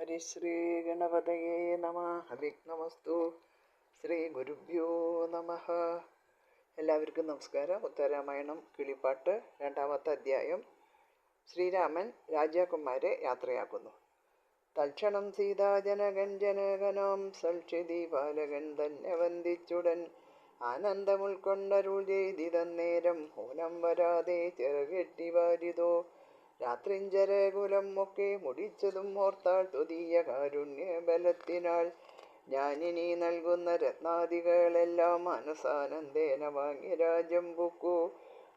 ഹരിശ്രീ ഗണപതയേ നമ. ഹവിഘ്നമസ്തു. ശ്രീ ഗുരുഭ്യോ നമ. എല്ലാവർക്കും നമസ്കാരം. ഉത്തരരാമായണം കിളിപ്പാട്ട് രണ്ടാമത്തെ അധ്യായം. ശ്രീരാമൻ രാജാക്കന്മാരെ യാത്രയാക്കുന്നു. തൽക്ഷണം സീതാജനകൻ ജനകനാം സൽക്ഷിതി ബാലകൻ തന്നെ വന്ദിച്ചുടൻ ആനന്ദം ഉൾക്കൊണ്ടരുൾ ചെയ്തിതന്നേരം ഊനം വരാതെ ചെറുകെട്ടി വാരിതോ രാത്രിഞ്ചരകുലം ഒക്കെ മുടിച്ചതും ഓർത്താൾ തുതീയ കാരുണ്യ ബലത്തിനാൾ ഞാനിനി നൽകുന്ന രത്നാദികളെല്ലാം മനസാനന്ദേന വാങ്ങി രാജ്യം പുക്കു.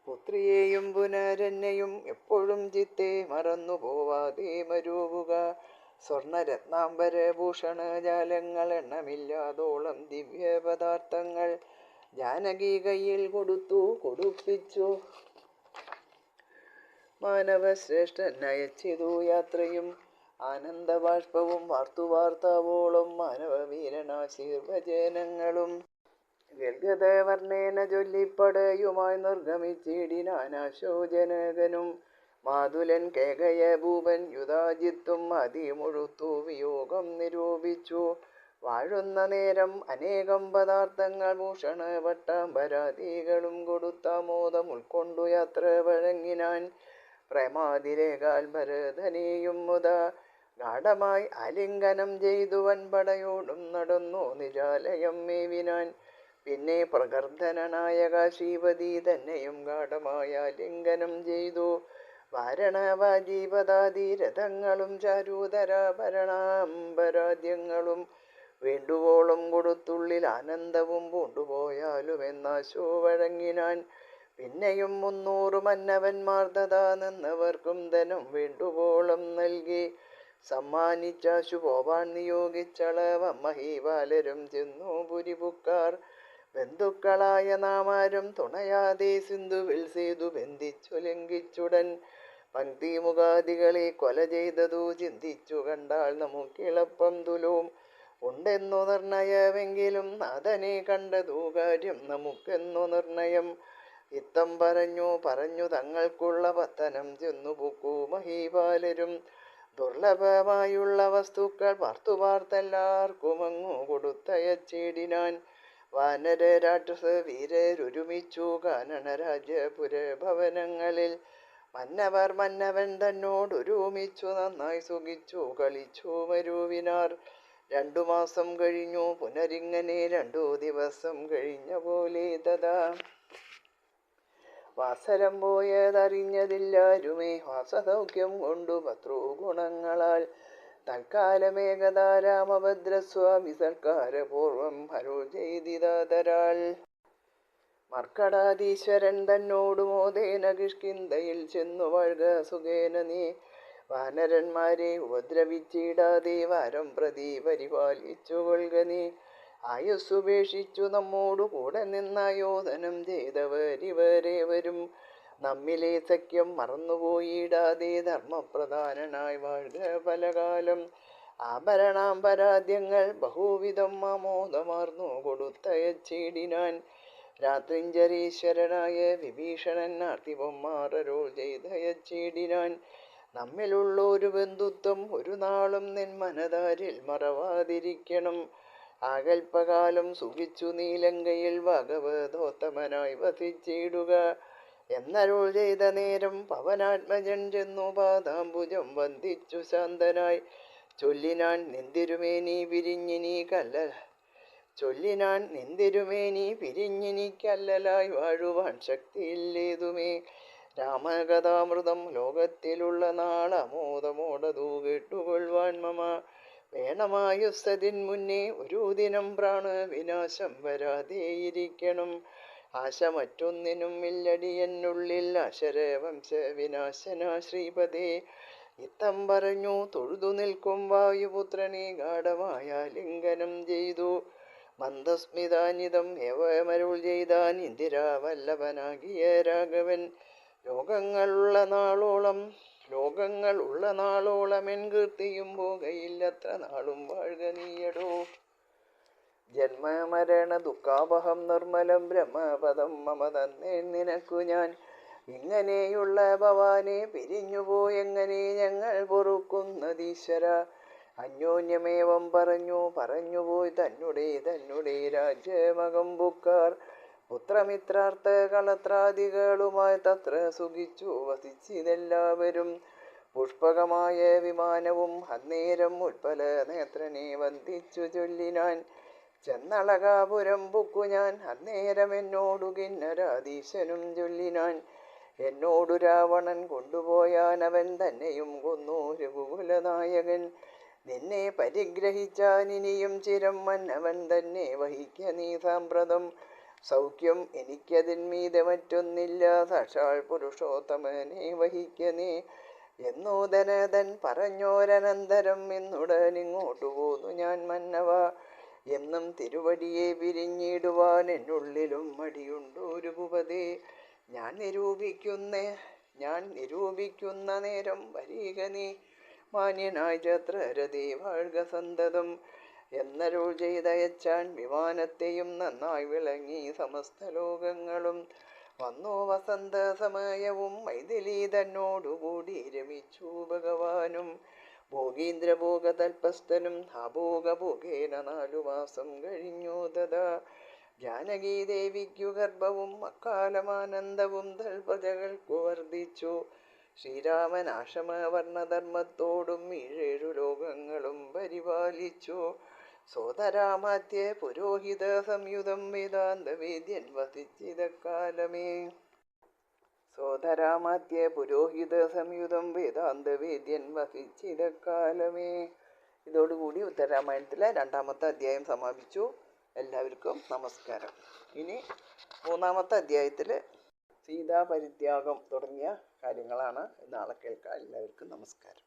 പുത്രിയെയും പുനരെന്നെയും എപ്പോഴും ചിത്തെ മറന്നു പോവാതെ മരൂപുക. സ്വർണരത്നാംബരഭൂഷണജാലങ്ങൾ എണ്ണമില്ലാതോളം ദിവ്യ പദാർത്ഥങ്ങൾ ജാനകി കയ്യിൽ കൊടുപ്പിച്ചു. മാനവശ്രേഷ്ഠൻ അയച്ചിതു യാത്രയും ആനന്ദബാഷ്പവും വാർത്താവോളം മാനവവീരനാശീർവചനങ്ങളും ഗൽഗതവർണ്ണേന ചൊല്ലിപ്പടയുമായി നിർഗമിച്ചിടിനാശോജനകനും മാതുലൻ കേകയ ഭൂപൻ യുധാജിത്തും അതിമുഴുത്തു വിയോഗം നിരൂപിച്ചു. വാഴുന്ന നേരം അനേകം പദാർത്ഥങ്ങൾ ഭൂഷണ പട്ടാംബരാദികളും കൊടുത്താമോദം ഉൾക്കൊണ്ടു യാത്ര വഴങ്ങിനാൻ. പ്രേമാതിരേകാൽ ഭരതനെയും മുത ഗാഠമായി ആലിംഗനം ചെയ്തു വൻപടയോടും നടന്നു നിജാലയം മേവിനാൻ. പിന്നെ പ്രകർദ്ധനായ കാശീപതി തന്നെയും ഗാഠമായ ആലിംഗനം ചെയ്തു. വാരണവാജീപദാദി രഥങ്ങളും ചാരൂതരാഭരണാംബരാദ്യങ്ങളും വേണ്ടുവോളം കൊടുത്തുള്ളിൽ ആനന്ദവും പൂണ്ടുപോയാലുമെന്നാശോ വഴങ്ങിനാൻ. പിന്നെയും 300 മന്നവന്മാർ തഥാ നിന്നവർക്കും ധനം വേണ്ടുവോളം നൽകി സമ്മാനിച്ചാശു പോവാൻ നിയോഗിച്ചളവം മഹീപാലരും ചെന്നു പുരിപുക്കാർ. ബന്ധുക്കളായ നാമാരും തുണയാതെ സിന്ധുവിൽ സേതു ബന്ധിച്ചു ലംഘിച്ചുടൻ പങ്ക്തിമുഖാദികളെ കൊല ചെയ്തതു ചിന്തിച്ചു കണ്ടാൽ നമുക്കിളപ്പം തുലോം ഉണ്ടെന്നു നിർണയമെങ്കിലും നാഥനെ കണ്ടതു കാര്യം നമുക്കെന്നു നിർണയം. ഇത്തം പറഞ്ഞു തങ്ങൾക്കുള്ള പത്തനം ചെന്നു പൊക്കു മഹീപാലരും. ദുർലഭമായുള്ള വസ്തുക്കൾ പാർത്തെല്ലാവർക്കുമങ്ങു കൊടുത്തയച്ചിടിനാൻ. വാനര രാക്ഷസ വീരരൊരുമിച്ചു കാനനരാജ്യപുരഭവനങ്ങളിൽ മന്നവൻ തന്നോടൊരുമിച്ചു നന്നായി സുഖിച്ചു കളിച്ചു മരുവിനാർ. 2 മാസം കഴിഞ്ഞു പുനരിങ്ങനെ 2 ദിവസം കഴിഞ്ഞ പോലെ തഥാ വാസരം പോയതറിഞ്ഞതില്ലാരുമേ. വാസസൗഖ്യം കൊണ്ടു ഭർതൃഗുണങ്ങളാൽ തൽക്കാലമേകദാ രാമഭദ്രസ്വാമി സൽക്കാരപൂർവം അരുൾ ചെയ്തിതാതരാൾ. മർക്കടാധീശ്വരൻ തന്നോടു മോദേന കിഷ്കിന്ധയിൽ ചെന്നു വാഴ്ക സുഖേന നീ. വാനരന്മാരെ ഉപദ്രവിച്ചിടാതെ വാരം പ്രതി പരിപാലിച്ചു കൊള്ളുക നീ. ആയുസ്സുപേക്ഷിച്ചു നമ്മോടു കൂടെ നിന്നായോധനം ചെയ്തവരിവരേവരും നമ്മിലെ സഖ്യം മറന്നുപോയിടാതെ ധർമ്മപ്രധാനനായി വാഴ്ക പലകാലം. ആഭരണാംബരാദ്യങ്ങൾ ബഹുവിധം ആമോദമാർന്നു കൊടുത്തയച്ചിടിനാൻ. രാത്രിഞ്ചരീശ്വരനായ വിഭീഷണൻ ആർത്തിവന്മാരരുൾ ചെയ്തയച്ചിടിനാൻ. നമ്മിലുള്ളൊരു ബന്ധുത്വം ഒരു നാളും നിൻ മനതാരിൽ മറവാതിരിക്കണം. ആകൽപ്പകാലം സുഖിച്ചു നീലങ്കയിൽ ഭാഗവതോത്തമനായി വസിച്ചിടുക എന്നരുൾ ചെയ്ത നേരം പവനാത്മജൻ ചെന്നു പാദാംബുജം വന്ദിച്ചു ശാന്തനായി ചൊല്ലിനാൻ നിന്തിരുമേനി പിരിഞ്ഞിനിക്കല്ലലായി വാഴുവാൻ ശക്തിയില്ലേതുമേ. രാമകഥാമൃതം ലോകത്തിലുള്ള നാളമോദമോടതു കേട്ടുകൊള്ളുവാൻ മമ വേണമായുസ്സതിൻ മുന്നേ ഒരു ദിനം പ്രാണവിനാശം വരാതെയിരിക്കണം. ആശ മറ്റൊന്നിനും ഇല്ലടിയെന്നുള്ളിൽ അശരവംശ വിനാശന ശ്രീപദേ. ഇത്തം പറഞ്ഞു തൊഴുതു നിൽക്കും വായുപുത്രനെ ഗാഠമായ ലിംഗനം ചെയ്തു മന്ദസ്മിതാനിതം ഏവമരുൾ ചെയ്താൻ ഇന്ദിരാവല്ലഭനാകിയ രാഘവൻ. ലോകങ്ങളുള്ള നാളോളം എൻ കീർത്തിയും പോകയില്ലത്ര നാളും വാഴ്ക നീയടോ. ജന്മമരണ ദുഃഖാപഹം നിർമ്മലം ബ്രഹ്മപദം മമ തന്നേ നിനക്കു ഞാൻ. ഇങ്ങനെയുള്ള ഭവാനെ പിരിഞ്ഞുപോയെങ്ങനെ ഞങ്ങൾ പൊറുക്കുന്നതീശ്വര. അന്യോന്യമേവം പറഞ്ഞുപോയി തന്നെ രാജ്യമകം ബുക്കാർ. പുത്രമിത്രാർത്ഥ കളത്രാദികളുമായി തത്ര സുഖിച്ചു വസിച്ചിതെല്ലാവരും. പുഷ്പകമായ വിമാനവും അന്നേരം ഉൽപ്പല നേത്രനെ വന്ദിച്ചു ചൊല്ലിനാൻ. ചെന്നളകാപുരം ബുക്കു ഞാൻ അന്നേരം എന്നോടു കിന്നരാധീശനും ചൊല്ലിനാൻ. എന്നോടു രാവണൻ കൊണ്ടുപോയാൻ അവൻ തന്നെയും കൊന്നു രഘുകുലനായകൻ. നിന്നെ പരിഗ്രഹിച്ചാൻ ഇനിയും ചിരം മന്നവൻ തന്നെ വഹിക്ക നീ സാമ്പ്രതം. സൗഖ്യം എനിക്കതിന്മീതെ മറ്റൊന്നില്ല, സാക്ഷാൽ പുരുഷോത്തമനെ വഹിക്ക നീ എന്നു ധനധൻ പറഞ്ഞോരനന്തരം എന്നുടനിങ്ങോട്ടു പോന്നു ഞാൻ മന്നവ. എന്നും തിരുവടിയെ പിരിഞ്ഞിടുവാൻ എന്നുള്ളിലും മടിയുണ്ടു രഘുപതേ. ഞാൻ നിരൂപിക്കുന്ന നേരം വരിക നീ മാന്യനായി ഛത്രരഥേ വാഴ്ക സന്തതം എന്നരുൾ ചെയ്തയച്ചാൻ. വിമാനത്തെയും നന്നായി വിളങ്ങി സമസ്ത ലോകങ്ങളും. വന്നു വസന്ത സമയവും മൈഥിലി തന്നോടുകൂടി രമിച്ചു ഭഗവാനും. ഭോഗീന്ദ്രഭോഗ തൽപസ്ഥനും ആഭോഗഭോഗേന 4 മാസം കഴിഞ്ഞു തഥാ. ജാനകീ ദേവിക്കു ഗർഭവും അക്കാലമാനന്ദവും തൽപജകൾക്കു വർദ്ധിച്ചു. ശ്രീരാമനാശമവർണധർമ്മത്തോടും 7 ലോകങ്ങളും പരിപാലിച്ചു. സോദരാമാത്യ പുരോഹിത സംയുതം വേദാന്തവേദ്യൻ വസിച്ചിതക്കാലമേ. ഇതോടുകൂടി ഉത്തരരാമായണത്തിലെ 2ാമത്തെ അധ്യായം സമാപിച്ചു. എല്ലാവർക്കും നമസ്കാരം. ഇനി 3ാമത്തെ അധ്യായത്തിൽ സീതാപരിത്യാഗം തുടങ്ങിയ കാര്യങ്ങളാണ് നാളെ കേൾക്കാം. എല്ലാവർക്കും നമസ്കാരം.